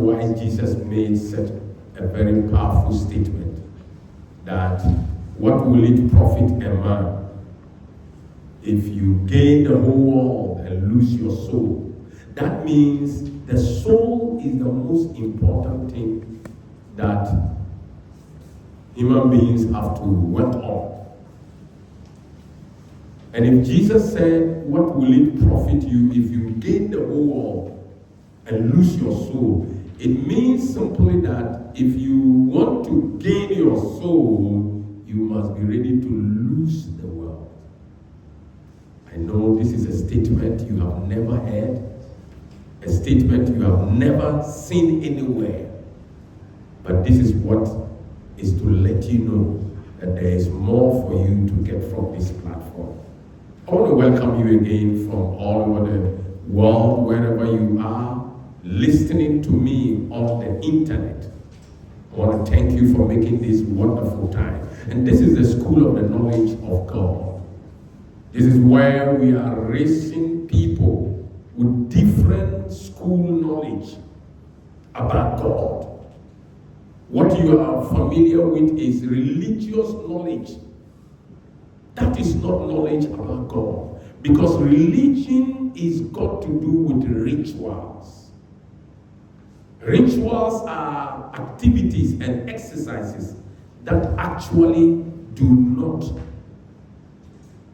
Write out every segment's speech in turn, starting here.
why Jesus made such a very powerful statement that what will it profit a man if you gain the whole world and lose your soul? That means the soul is the most important thing that human beings have to work on. And if Jesus said, what will it profit you if you gain the whole world and lose your soul? It means simply that if you want to gain your soul, you must be ready to lose the world. I know this is a statement you have never heard, a statement you have never seen anywhere. But this is what is to let you know that there is more for you to get from this platform. I want to welcome you again from all over the world, wherever you are, listening to me on the internet. I want to thank you for making this wonderful time. And this is the school of the knowledge of God. This is where we are raising people with different school knowledge about God. What you are familiar with is religious knowledge. That is not knowledge about God. Because religion is got to do with rituals. Rituals are activities and exercises that actually do not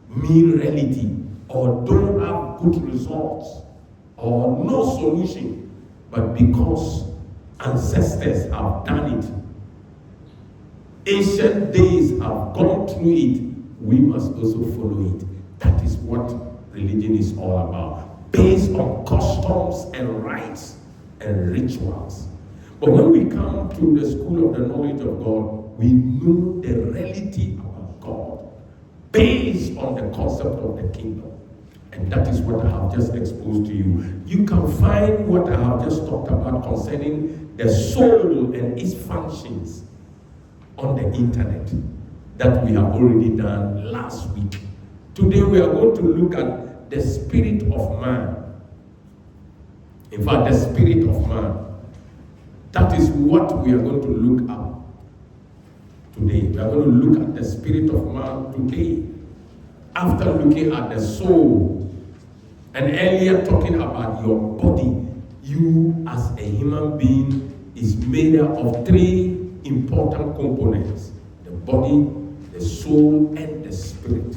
mean reality or don't have good results or no solution, but because ancestors have done it, ancient days have gone through it, we must also follow it. That is what religion is all about, based on customs and rites and rituals. But when we come to the school of the knowledge of God, we know the reality about God based on the concept of the kingdom. And that is what I have just exposed to you. You can find what I have just talked about concerning the soul and its functions on the internet that we have already done last week. Today we are going to look at the spirit of man. In fact, the spirit of man. That is what we are going to look at today. We are going to look at the spirit of man today. After looking at the soul, and earlier talking about your body, you as a human being is made up of three important components: the body, the soul, and the spirit.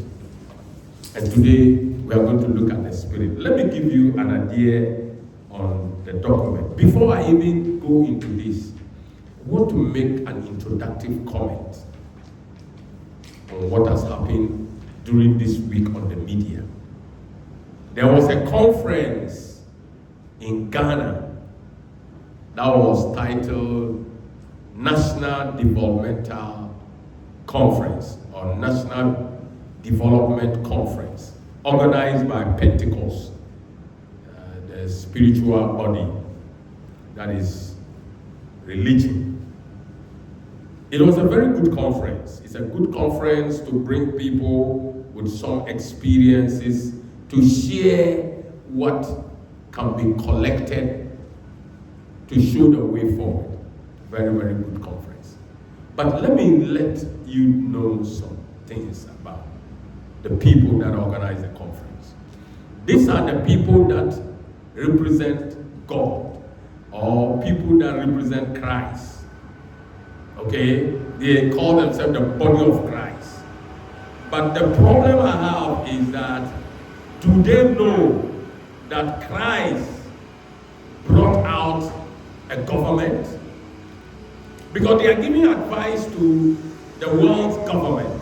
And today we are going to look at the spirit. Let me give you an idea on the document. Before I even go into this, I want to make an introductory comment on what has happened during this week on the media. There was a conference in Ghana that was titled National Developmental Conference or National Development Conference, organized by Pentecost, the spiritual body that is religion. It was a very good conference. It's a good conference to bring people with some experiences to share what can be collected to show the way forward. Very, very good conference. But let me let you know some things about the people that organize the conference. These are the people that represent God, or people that represent Christ. Okay? They call themselves the body of Christ. But the problem I have is that, do they know that Christ brought out a government? Because they are giving advice to the world's government.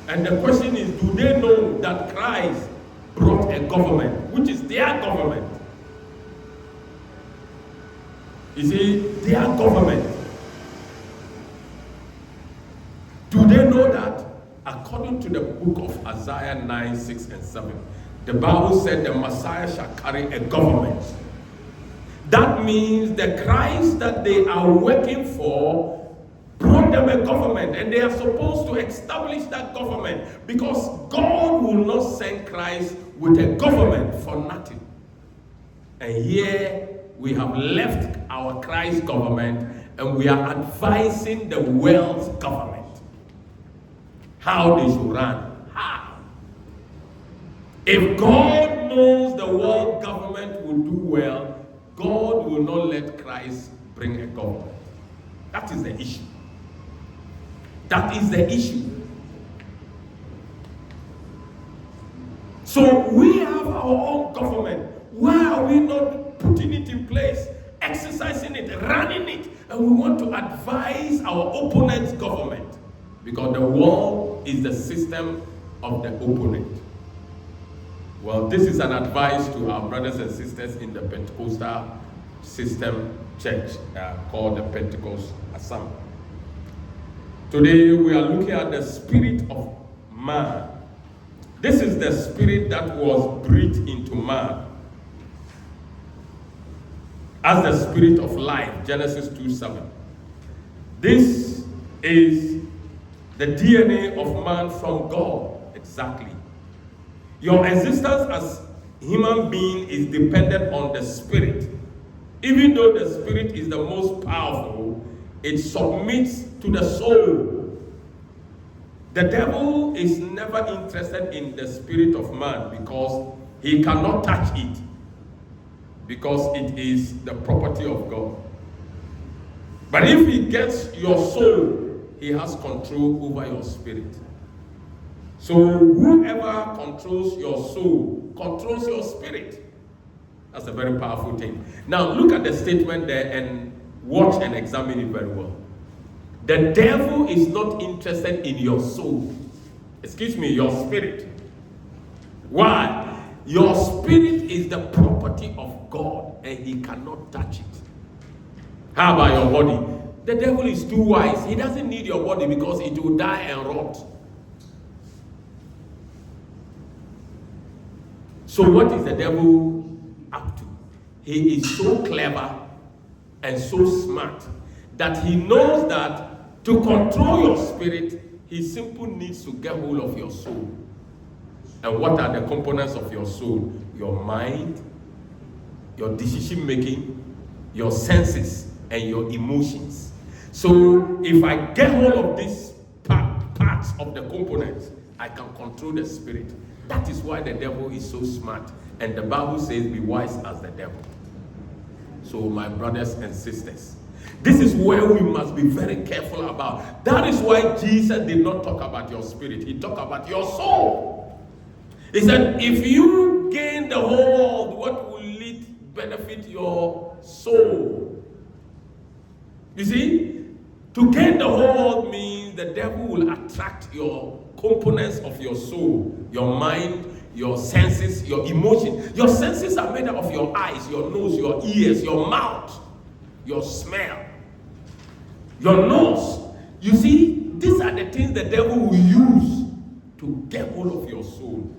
And the question is, do they know that Christ brought a government, which is their government? You see, their government. Do they know that according to the book of Isaiah 9, 6 and 7, the Bible said the Messiah shall carry a government. That means the Christ that they are working for brought them a government, and they are supposed to establish that government, because God will not send Christ with a government for nothing. And here we have left our Christ government and we are advising the world's government how they should run. How? If God knows the world government will do well, God will not let Christ bring a government. That is the issue. That is the issue. So we have our own government. Why are we not putting it in place, exercising it, running it? And we want to advise our opponent's government, because the world is the system of the opponent. Well, this is an advice to our brothers and sisters in the Pentecostal system church called the Pentecost Assembly. Today we are looking at the spirit of man. This is the spirit that was breathed into man as the spirit of life, Genesis 2:7. This is the DNA of man from God, exactly. Your existence as human being is dependent on the spirit. Even though the spirit is the most powerful, it submits to the soul. The devil is never interested in the spirit of man because he cannot touch it, because it is the property of God. But if he gets your soul, he has control over your spirit. So whoever controls your soul controls your spirit. That's a very powerful thing. Now look at the statement there and watch and examine it very well. The devil is not interested in your soul. Excuse me, your spirit. Why? Your spirit is the property of God and he cannot touch it. How about your body? The devil is too wise. He doesn't need your body because it will die and rot. So what is the devil up to? He is so clever and so smart that he knows that to control your spirit, he simply needs to get hold of your soul. And what are the components of your soul? Your mind, your decision making, your senses, and your emotions. So if I get hold of these parts of the components, I can control the spirit. That is why the devil is so smart. And the Bible says, be wise as the devil. So my brothers and sisters, this is where we must be very careful about. That is why Jesus did not talk about your spirit. He talked about your soul. He said, if you gain the whole world, what will it benefit your soul? You see, to gain the whole world means the devil will attract your components of your soul, your mind, your senses, your emotion. Your senses are made up of your eyes, your nose, your ears, your mouth, your smell, your nose. You see, these are the things the devil will use to get hold of your soul.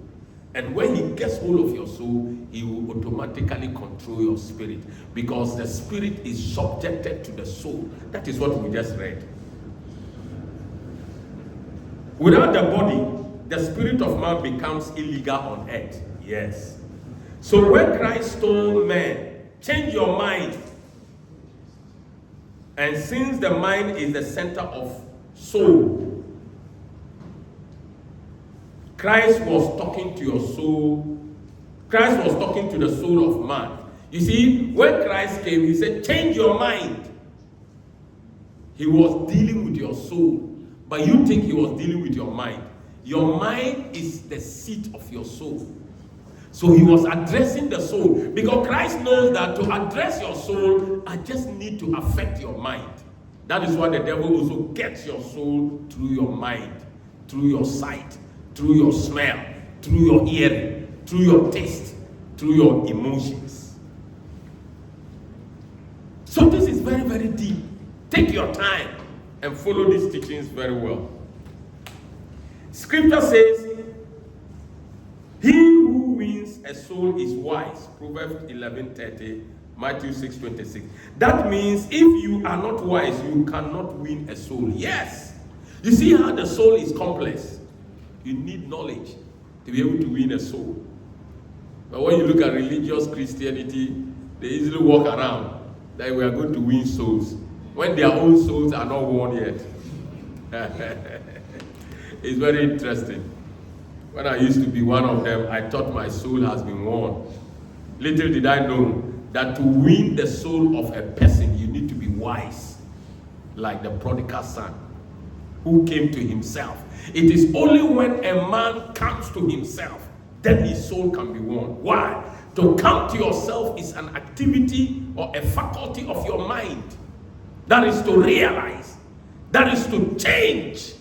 And when he gets hold of your soul, he will automatically control your spirit, because the spirit is subjected to the soul. That is what we just read. Without the body, the spirit of man becomes illegal on earth. Yes. So when Christ told men, change your mind, and since the mind is the center of soul, Christ was talking to your soul. Christ was talking to the soul of man. You see, when Christ came, he said, change your mind. He was dealing with your soul. But you think he was dealing with your mind. Your mind is the seat of your soul. So he was addressing the soul, because Christ knows that to address your soul, I just need to affect your mind. That is why the devil also gets your soul through your mind, through your sight, through your smell, through your hearing, through your taste, through your emotions. So this is very, very deep. Take your time and follow these teachings very well. Scripture says, he who wins a soul is wise. Proverbs 11:30, Matthew 6:26. That means if you are not wise, you cannot win a soul. Yes. You see how the soul is complex. You need knowledge to be able to win a soul. But when you look at religious Christianity, They easily walk around that we are going to win souls when their own souls are not won yet. It's very interesting. When I used to be one of them, I thought my soul has been won. Little did I know that to win the soul of a person, you need to be wise, like the prodigal son who came to himself. It is only when a man comes to himself, then his soul can be won. Why? To come to yourself is an activity or a faculty of your mind. That is to realize. That is to change.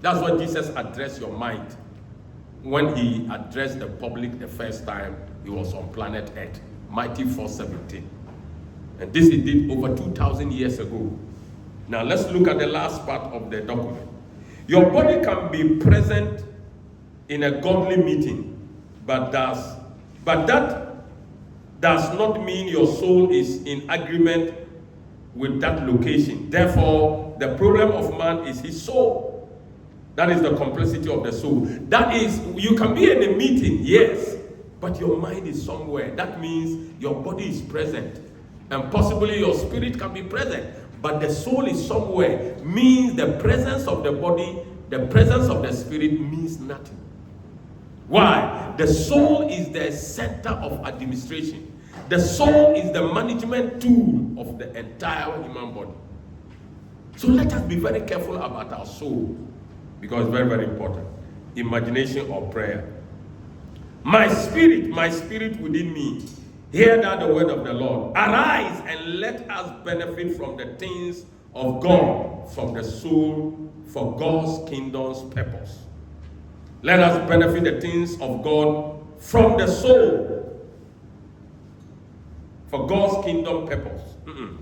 That's what Jesus addressed your mind. When he addressed the public the first time, he was on planet Earth. Matthew 4:17. And this he did over 2,000 years ago. Now let's look at the last part of the document. Your body can be present in a godly meeting, but that does not mean your soul is in agreement with that location. Therefore, the problem of man is his soul. That is the complexity of the soul. That is, you can be in a meeting, yes, but your mind is somewhere. That means your body is present, and possibly your spirit can be present, but the soul is somewhere. Means the presence of the body, the presence of the spirit means nothing. Why? The soul is the center of administration. The soul is the management tool of the entire human body. So let us be very careful about our soul, because it's very, very important. Imagination or prayer. My spirit within me, hear thou the word of the Lord. Arise and let us benefit from the things of God, from the soul, for God's kingdom's purpose. Let us benefit the things of God from the soul, for God's kingdom purpose.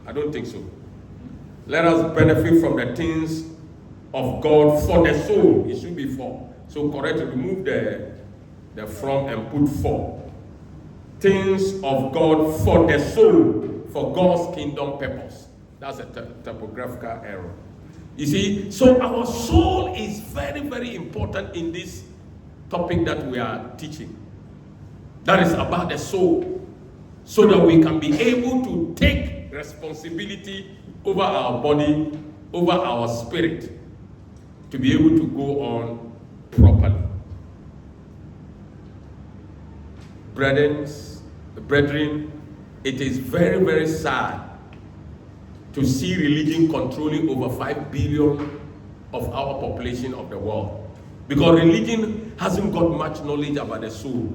I don't think so. Let us benefit from the things of God for the soul. It should be for. So correct, remove the from and put for. Things of God for the soul, for God's kingdom purpose. That's a typographical error. You see, so our soul is very, very important in this topic that we are teaching. That is about the soul, so that we can be able to take responsibility over our body, over our spirit, to be able to go on properly. Brethren, it is very, very sad to see religion controlling over 5 billion of our population of the world. Because religion hasn't got much knowledge about the soul.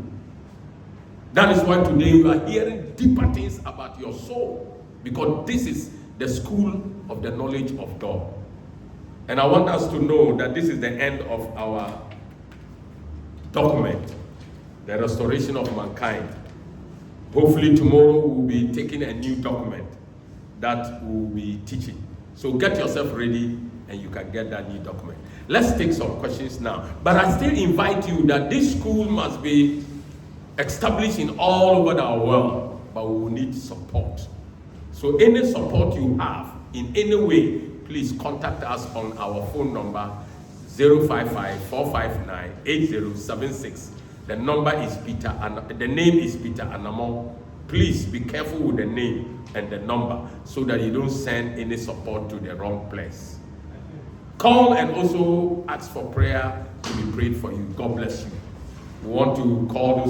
That is why today you are hearing deeper things about your soul. Because this is the school of the knowledge of God. And I want us to know that this is the end of our document, the restoration of mankind. Hopefully tomorrow we'll be taking a new document that we'll be teaching. So get yourself ready and you can get that new document. Let's take some questions now. But I still invite you that this school must be established in all over the world, but we will need support. So any support you have in any way, please contact us on our phone number 055-459-8076. The number is Peter, and the name is Peter Anamo. Please be careful with the name and the number so that you don't send any support to the wrong place. Call and also ask for prayer to be prayed for you. God bless you. We want to call those